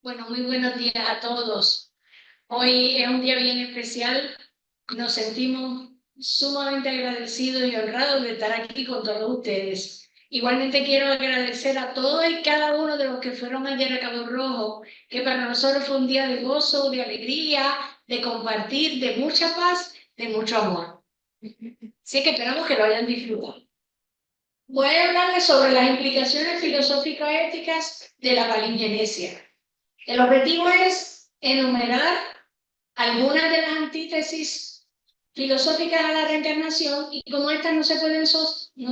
Bueno, muy buenos días a todos. Hoy es un día bien especial. Nos sentimos sumamente agradecidos y honrados de estar aquí con todos ustedes. Igualmente quiero agradecer a todos y cada uno de los que fueron ayer a Cabo Rojo, que para nosotros fue un día de gozo, de alegría, de compartir, de mucha paz, de mucho amor. Así que esperamos que lo hayan disfrutado. Voy a hablarles sobre las implicaciones filosóficas éticas de la palingenesia. El objetivo es enumerar algunas de las antítesis filosóficas a la reencarnación y como estas no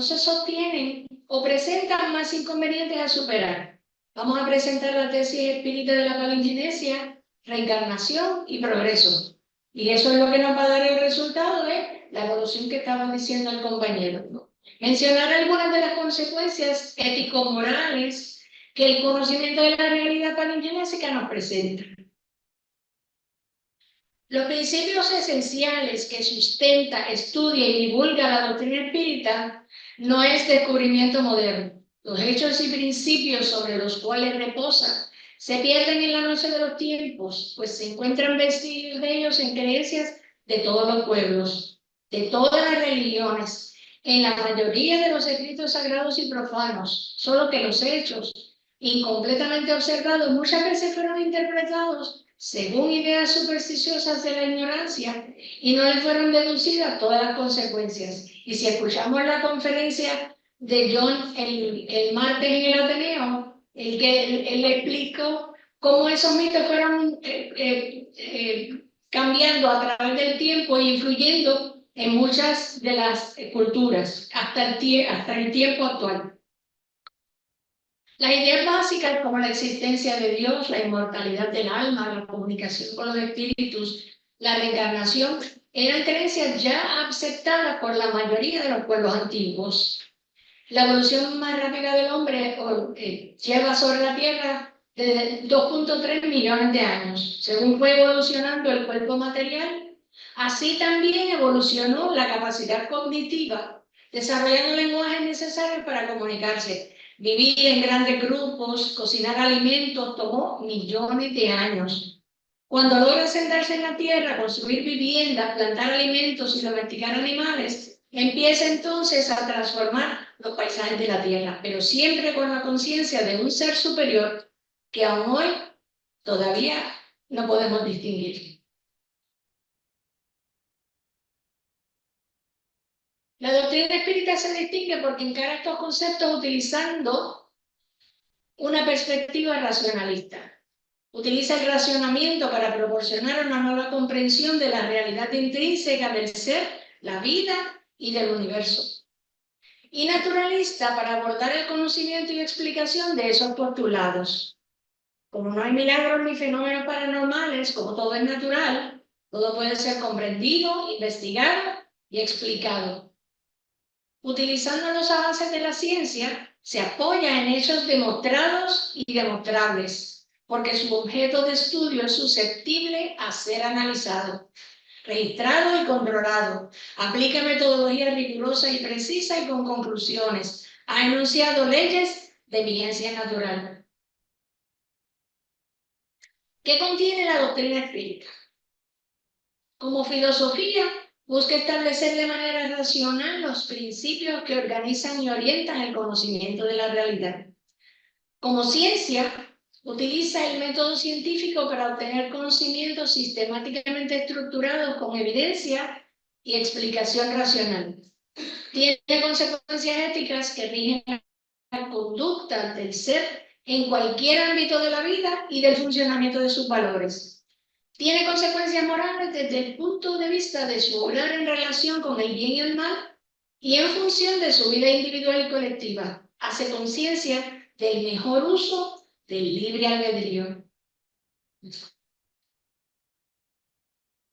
se sostienen o presentan más inconvenientes a superar. Vamos a presentar la tesis espírita de la palingenesia, reencarnación y progreso. Y eso es lo que nos va a dar el resultado de la evolución que estaba diciendo el compañero, ¿no? Mencionar algunas de las consecuencias ético-morales que el conocimiento de la realidad palingenésica nos presenta. Los principios esenciales que sustenta, estudia y divulga la doctrina espírita no es descubrimiento moderno. Los hechos y principios sobre los cuales reposa se pierden en la noche de los tiempos, pues se encuentran vestigios de ellos en creencias de todos los pueblos, de todas las religiones, en la mayoría de los escritos sagrados y profanos, solo que los hechos, incompletamente observados, muchas veces fueron interpretados según ideas supersticiosas de la ignorancia y no le fueron deducidas todas las consecuencias. Y si escuchamos la conferencia de John el martes en el Ateneo, él explicó cómo esos mitos fueron cambiando a través del tiempo e influyendo en muchas de las culturas hasta el tiempo actual. Las ideas básicas como la existencia de Dios, la inmortalidad del alma, la comunicación con los espíritus, la reencarnación, eran creencias ya aceptadas por la mayoría de los pueblos antiguos. La evolución más rápida del hombre lleva sobre la Tierra de 2.3 millones de años. Según fue evolucionando el cuerpo material, así también evolucionó la capacidad cognitiva, desarrollando lenguajes necesarios para comunicarse. Vivir en grandes grupos, cocinar alimentos, tomó millones de años. Cuando logra sentarse en la tierra, construir viviendas, plantar alimentos y domesticar animales, empieza entonces a transformar los paisajes de la tierra, pero siempre con la conciencia de un ser superior que aún hoy todavía no podemos distinguir. La doctrina espírita se distingue porque encara estos conceptos utilizando una perspectiva racionalista. Utiliza el racionamiento para proporcionar una nueva comprensión de la realidad intrínseca del ser, la vida y del universo. Y naturalista para abordar el conocimiento y explicación de esos postulados. Como no hay milagros ni fenómenos paranormales, como todo es natural, todo puede ser comprendido, investigado y explicado. Utilizando los avances de la ciencia, se apoya en hechos demostrados y demostrables, porque su objeto de estudio es susceptible a ser analizado, registrado y controlado. Aplica metodología rigurosa y precisa y con conclusiones. Ha enunciado leyes de vigencia natural. ¿Qué contiene la doctrina espírita? Como filosofía, busca establecer de manera racional los principios que organizan y orientan el conocimiento de la realidad. Como ciencia, utiliza el método científico para obtener conocimientos sistemáticamente estructurados con evidencia y explicación racional. Tiene consecuencias éticas que rigen la conducta del ser en cualquier ámbito de la vida y del funcionamiento de sus valores. Tiene consecuencias morales desde el punto de vista de su obrar en relación con el bien y el mal y en función de su vida individual y colectiva. Hace conciencia del mejor uso del libre albedrío.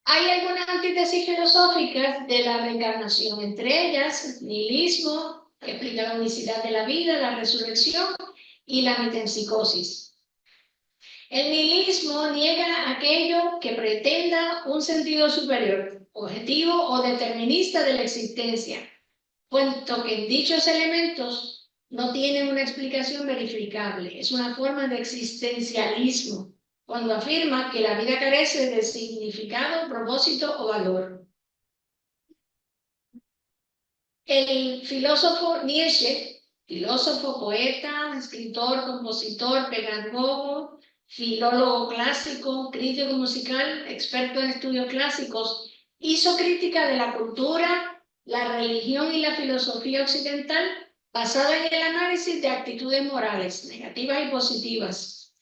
Hay algunas antítesis filosóficas de la reencarnación, entre ellas nihilismo, que explica la unicidad de la vida, la resurrección y la metempsicosis. El nihilismo niega aquello que pretenda un sentido superior, objetivo o determinista de la existencia, puesto que dichos elementos no tienen una explicación verificable. Es una forma de existencialismo. cuando afirma que la vida carece de significado, propósito o valor. El filósofo Nietzsche, filósofo, poeta, escritor, compositor, pedagogo, filólogo clásico, crítico musical, experto en estudios clásicos, hizo crítica de la cultura, la religión y la filosofía occidental basada en el análisis de actitudes morales, negativas y positivas.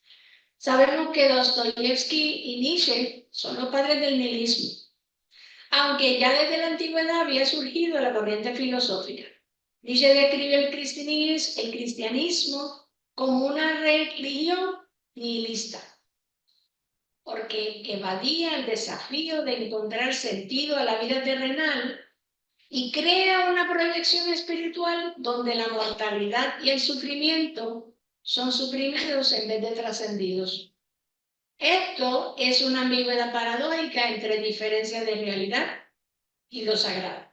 Sabemos que Dostoyevsky y Nietzsche son los padres del nihilismo, aunque ya desde la antigüedad había surgido la corriente filosófica. Nietzsche describe el cristianismo como una religión nihilista, porque evadía el desafío de encontrar sentido a la vida terrenal y crea una proyección espiritual donde la mortalidad y el sufrimiento son suprimidos en vez de trascendidos. Esto es una ambigüedad paradójica entre diferencias de realidad y lo sagrado.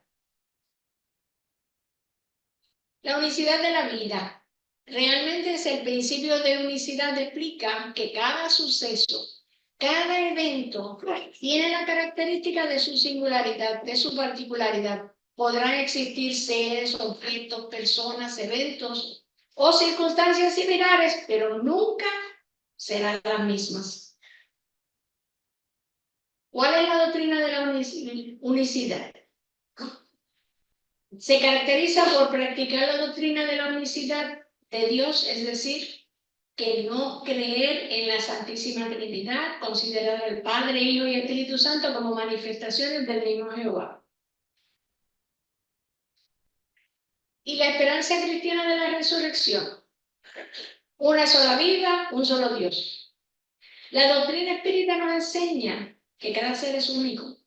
La unicidad de la vida. Realmente es el principio de unicidad, explica que cada suceso, cada evento tiene la característica de su singularidad, de su particularidad. Podrán existir seres, objetos, personas, eventos o circunstancias similares, pero nunca serán las mismas. ¿Cuál es la doctrina de la unicidad? Se caracteriza por practicar la doctrina de la unicidad de Dios, es decir, que no creer en la Santísima Trinidad, considerar al Padre, Hijo y Espíritu Santo como manifestaciones del mismo Jehová. Y la esperanza cristiana de la resurrección. Una sola vida, un solo Dios. La doctrina espírita nos enseña que cada ser es único.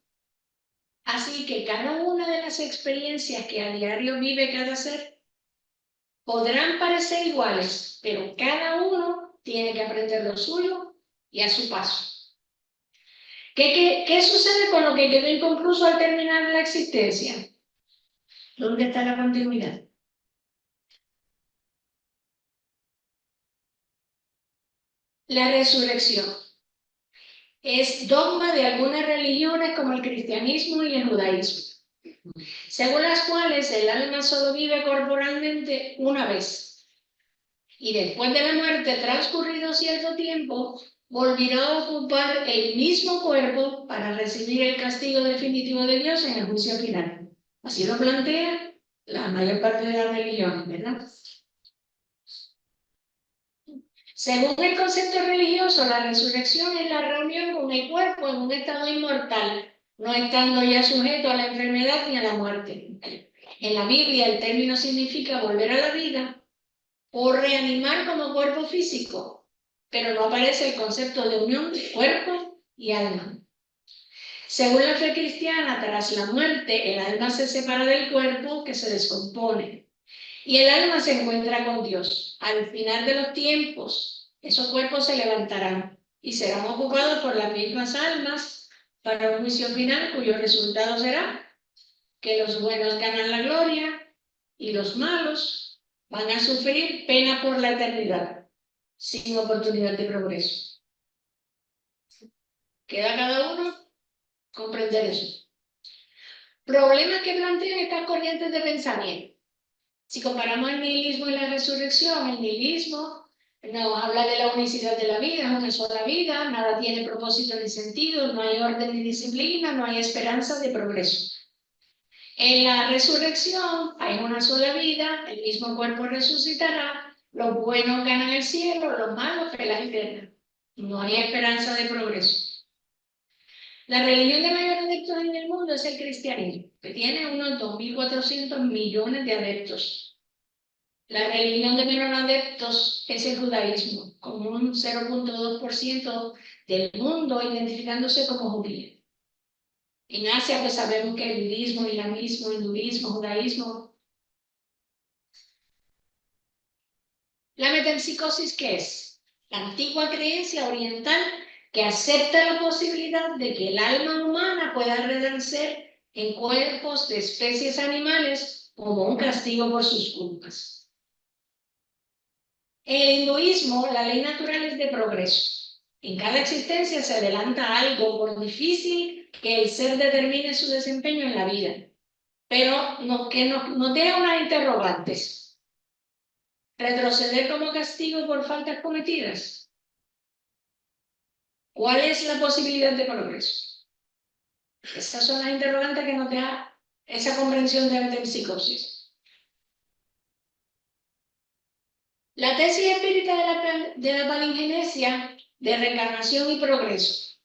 Así que cada una de las experiencias que a diario vive cada ser podrán parecer iguales, pero cada uno tiene que aprender lo suyo y a su paso. ¿Qué sucede con lo que quedó inconcluso al terminar la existencia? ¿Dónde está la continuidad? La resurrección es dogma de algunas religiones como el cristianismo y el judaísmo, según las cuales el alma solo vive corporalmente una vez y después de la muerte, transcurrido cierto tiempo, volverá a ocupar el mismo cuerpo para recibir el castigo definitivo de Dios en el juicio final. Así lo plantea la mayor parte de las religiones, ¿verdad? Según el concepto religioso, la resurrección es la reunión con el cuerpo en un estado inmortal, no estando ya sujeto a la enfermedad ni a la muerte. En la Biblia el término significa volver a la vida o reanimar como cuerpo físico, pero no aparece el concepto de unión de cuerpo y alma. Según la fe cristiana, tras la muerte, el alma se separa del cuerpo que se descompone y el alma se encuentra con Dios. Al final de los tiempos, esos cuerpos se levantarán y serán ocupados por las mismas almas para un juicio final cuyo resultado será que los buenos ganan la gloria y los malos van a sufrir pena por la eternidad, sin oportunidad de progreso. Queda cada uno comprender eso. Problemas que plantean estas corrientes de pensamiento. Si comparamos el nihilismo y la resurrección, el nihilismo nos habla de la unicidad de la vida, es una sola vida, nada tiene propósito ni sentido, no hay orden ni disciplina, no hay esperanza de progreso. En la resurrección hay una sola vida, el mismo cuerpo resucitará, los buenos ganan el cielo, los malos la eterna. No hay esperanza de progreso. La religión de mayor adeptos en el mundo es el cristianismo, que tiene unos 2.400 millones de adeptos. La religión de menor adeptos es el judaísmo, con un 0.2% del mundo identificándose como judío. En Asia, pues sabemos que el budismo, islamismo, hinduismo, judaísmo. ¿La metempsicosis qué es? La antigua creencia oriental que acepta la posibilidad de que el alma humana pueda renacer en cuerpos de especies animales como un castigo por sus culpas. En el hinduismo, la ley natural es de progreso. En cada existencia se adelanta algo, por difícil que el ser determine su desempeño en la vida, pero nos deja unas interrogantes. ¿Retroceder como castigo por faltas cometidas? ¿Cuál es la posibilidad de progreso? Esas son las interrogantes que nos deja esa comprensión de metempsicosis. La tesis espírita de la palingenesia de reencarnación y progreso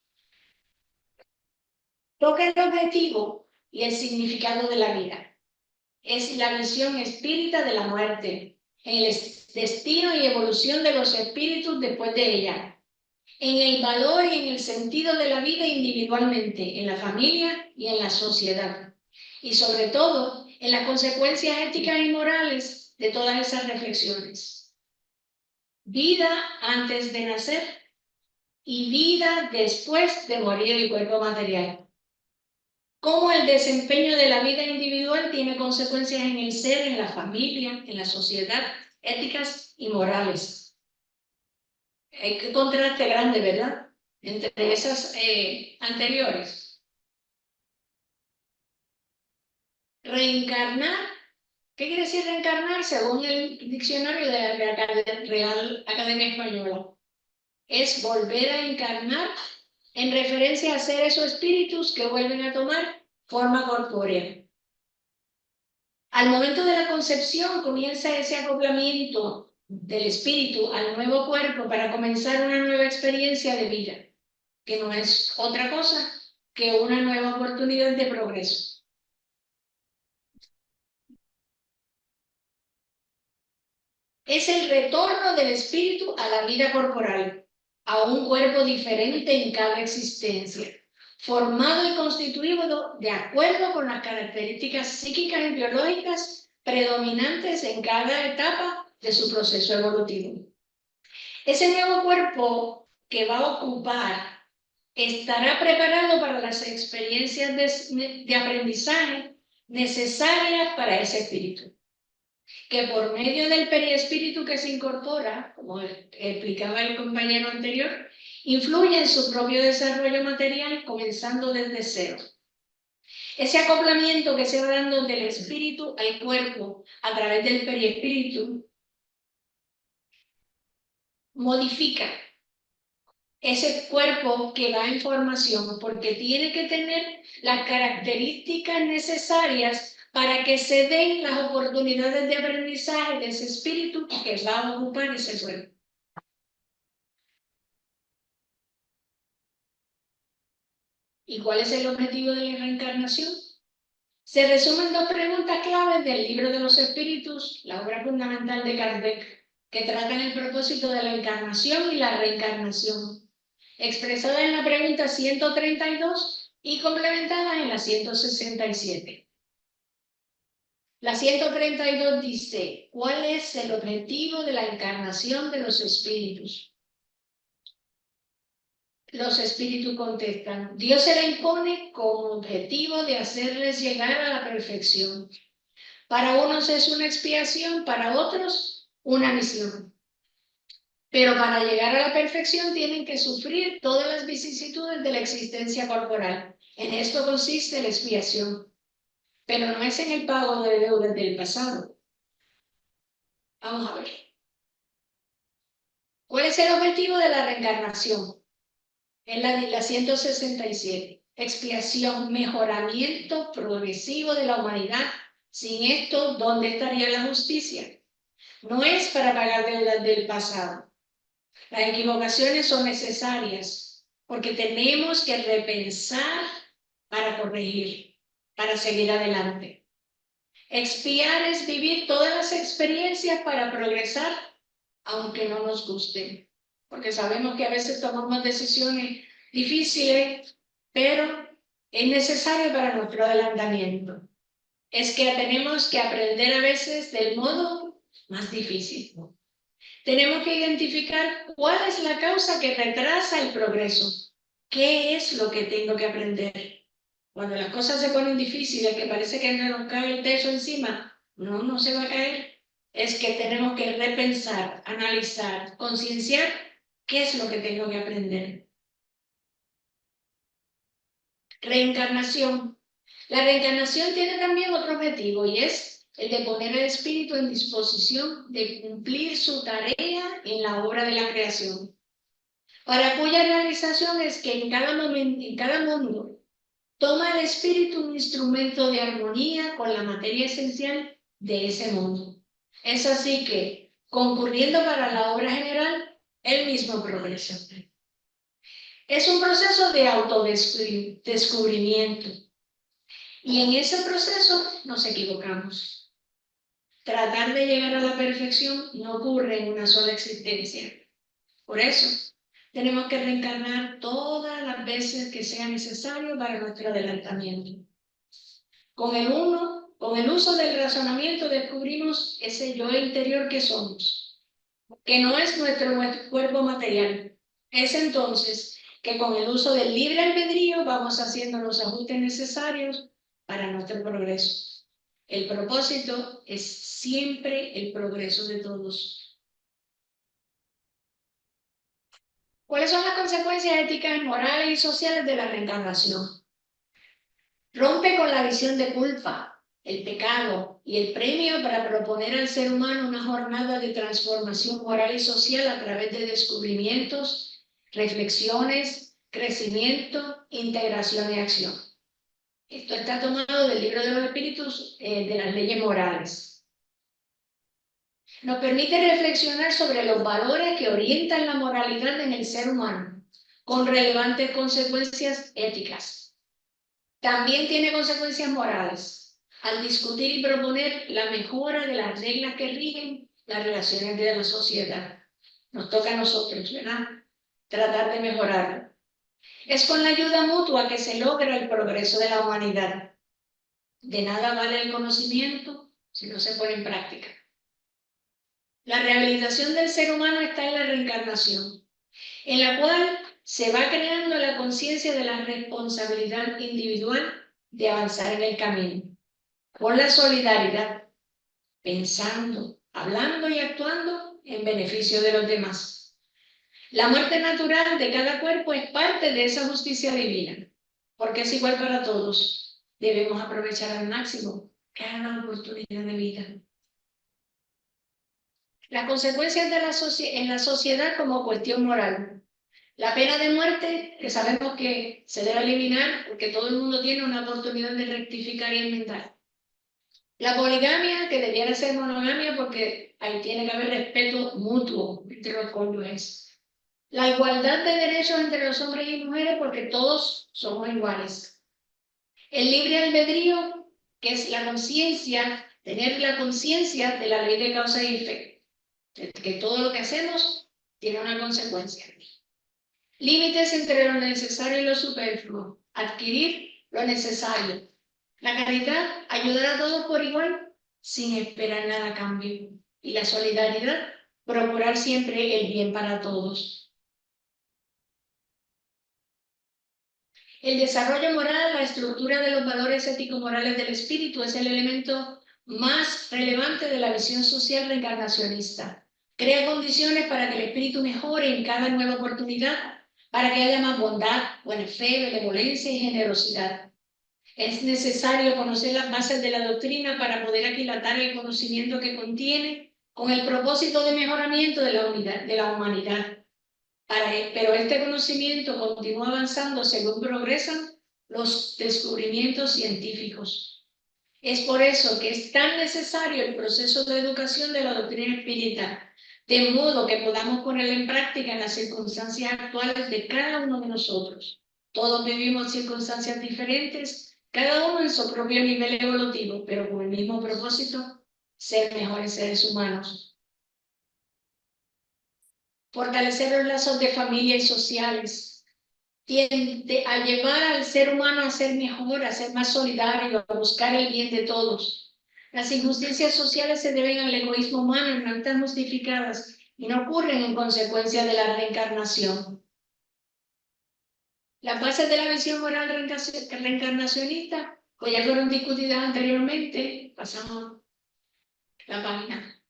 toca el objetivo y el significado de la vida. Es la visión espírita de la muerte, en el destino y evolución de los espíritus después de ella, en el valor y en el sentido de la vida individualmente, en la familia y en la sociedad, y sobre todo en las consecuencias éticas y morales de todas esas reflexiones. Vida antes de nacer y vida después de morir el cuerpo material. Cómo el desempeño de la vida individual tiene consecuencias en el ser, en la familia, en la sociedad, éticas y morales. Hay que contraste grande, ¿verdad? Entre esas anteriores. Reencarnar. ¿Qué quiere decir reencarnar? Según el diccionario de la Real Academia Española. Es volver a encarnar en referencia a seres o espíritus que vuelven a tomar forma corpórea. Al momento de la concepción comienza ese acoplamiento del espíritu al nuevo cuerpo para comenzar una nueva experiencia de vida, que no es otra cosa que una nueva oportunidad de progreso. Es el retorno del espíritu a la vida corporal, a un cuerpo diferente en cada existencia, formado y constituido de acuerdo con las características psíquicas y biológicas predominantes en cada etapa de su proceso evolutivo. Ese nuevo cuerpo que va a ocupar estará preparado para las experiencias de aprendizaje necesarias para ese espíritu, que por medio del periespíritu que se incorpora, como explicaba el compañero anterior, influye en su propio desarrollo material comenzando desde cero. Ese acoplamiento que se va dando del espíritu al cuerpo a través del periespíritu modifica ese cuerpo que da información, porque tiene que tener las características necesarias para que se den las oportunidades de aprendizaje de ese espíritu que va a ocupar ese cuerpo. ¿Y cuál es el objetivo de la reencarnación? Se resumen dos preguntas claves del libro de los espíritus, la obra fundamental de Kardec, que tratan el propósito de la encarnación y la reencarnación, expresada en la pregunta 132 y complementada en la 167. La 132 dice, ¿cuál es el objetivo de la encarnación de los espíritus? Los espíritus contestan, Dios se la impone con objetivo de hacerles llegar a la perfección. Para unos es una expiación, para otros una misión. Pero para llegar a la perfección tienen que sufrir todas las vicisitudes de la existencia corporal. En esto consiste la expiación, pero no es en el pago de deudas del pasado. Vamos a ver. ¿Cuál es el objetivo de la reencarnación? En la 167. Expiación, mejoramiento progresivo de la humanidad. Sin esto, ¿dónde estaría la justicia? No es para pagar deudas del pasado. Las equivocaciones son necesarias porque tenemos que repensar para corregir, para seguir adelante. Expiar es vivir todas las experiencias para progresar, aunque no nos gusten, porque sabemos que a veces tomamos decisiones difíciles, pero es necesario para nuestro adelantamiento. Es que tenemos que aprender a veces del modo más difícil. Tenemos que identificar cuál es la causa que retrasa el progreso. ¿Qué es lo que tengo que aprender? Cuando las cosas se ponen difíciles, que parece que nos cae el techo encima, no se va a caer. Es que tenemos que repensar, analizar, concienciar ¿Qué es lo que tengo que aprender? Reencarnación. La reencarnación tiene también otro objetivo y es el de poner al espíritu en disposición de cumplir su tarea en la obra de la creación, para cuya realización es que en cada momento, en cada mundo, toma el espíritu un instrumento de armonía con la materia esencial de ese mundo. Es así que, concurriendo para la obra general, el mismo progresa. Es un proceso de autodescubrimiento. Y en ese proceso nos equivocamos. Tratar de llegar a la perfección no ocurre en una sola existencia. Por eso, tenemos que reencarnar todas las veces que sea necesario para nuestro adelantamiento. Con el uso del razonamiento descubrimos ese yo interior que somos, que no es nuestro cuerpo material. Es entonces que con el uso del libre albedrío vamos haciendo los ajustes necesarios para nuestro progreso. El propósito es siempre el progreso de todos. ¿Cuáles son las consecuencias éticas, morales y sociales de la reencarnación? Rompe con la visión de culpa, el pecado y el premio para proponer al ser humano una jornada de transformación moral y social a través de descubrimientos, reflexiones, crecimiento, integración y acción. Esto está tomado del libro de los espíritus de las leyes morales. Nos permite reflexionar sobre los valores que orientan la moralidad en el ser humano, con relevantes consecuencias éticas. También tiene consecuencias morales, al discutir y proponer la mejora de las reglas que rigen las relaciones de la sociedad. Nos toca a nosotros, ¿verdad? Tratar de mejorarlo. Es con la ayuda mutua que se logra el progreso de la humanidad. De nada vale el conocimiento si no se pone en práctica. La rehabilitación del ser humano está en la reencarnación, en la cual se va creando la conciencia de la responsabilidad individual de avanzar en el camino, con la solidaridad, pensando, hablando y actuando en beneficio de los demás. La muerte natural de cada cuerpo es parte de esa justicia divina, porque es igual para todos. Debemos aprovechar al máximo cada oportunidad de vida. Las consecuencias en la sociedad como cuestión moral. La pena de muerte, que sabemos que se debe eliminar porque todo el mundo tiene una oportunidad de rectificar y enmendar. La poligamia, que debiera ser monogamia porque ahí tiene que haber respeto mutuo entre los cónyuges. La igualdad de derechos entre los hombres y mujeres porque todos somos iguales. El libre albedrío, que es la conciencia, tener la conciencia de la ley de causa y efecto, que todo lo que hacemos tiene una consecuencia. Límites entre lo necesario y lo superfluo. Adquirir lo necesario. La caridad, ayudar a todos por igual, sin esperar nada a cambio. Y la solidaridad, procurar siempre el bien para todos. El desarrollo moral, la estructura de los valores ético-morales del espíritu es el elemento más relevante de la visión social reencarnacionista. Crea condiciones para que el espíritu mejore en cada nueva oportunidad, para que haya más bondad, buena fe, benevolencia y generosidad. Es necesario conocer las bases de la doctrina para poder aquilatar el conocimiento que contiene con el propósito de mejoramiento de la humanidad. Pero este conocimiento continúa avanzando según progresan los descubrimientos científicos. Es por eso que es tan necesario el proceso de educación de la doctrina espírita, de modo que podamos ponerla en práctica en las circunstancias actuales de cada uno de nosotros. Todos vivimos circunstancias diferentes, cada uno en su propio nivel evolutivo, pero con el mismo propósito, ser mejores seres humanos. Fortalecer los lazos de familia y sociales, tiende a llevar al ser humano a ser mejor, a ser más solidario, a buscar el bien de todos. Las injusticias sociales se deben al egoísmo humano y no están justificadas y no ocurren en consecuencia de la reencarnación. Las bases de la visión moral reencarnacionista, pues ya fueron discutidas anteriormente, pasamos la página.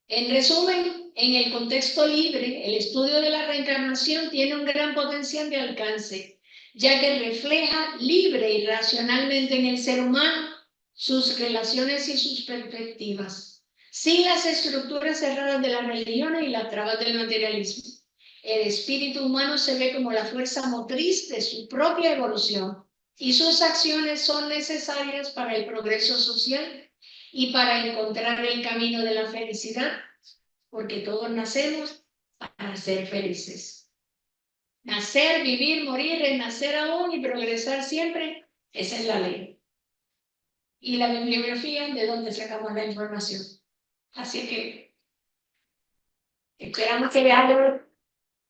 En resumen, en el contexto libre, el estudio de la reencarnación tiene un gran potencial de alcance, ya que refleja libre y racionalmente en el ser humano sus relaciones y sus perspectivas, sin las estructuras cerradas de las religiones y las trabas del materialismo. El espíritu humano se ve como la fuerza motriz de su propia evolución y sus acciones son necesarias para el progreso social y para encontrar el camino de la felicidad, porque todos nacemos para ser felices. Nacer, vivir, morir, renacer aún y progresar siempre, esa es la ley. Y la bibliografía de donde sacamos la información. Así que esperamos que vean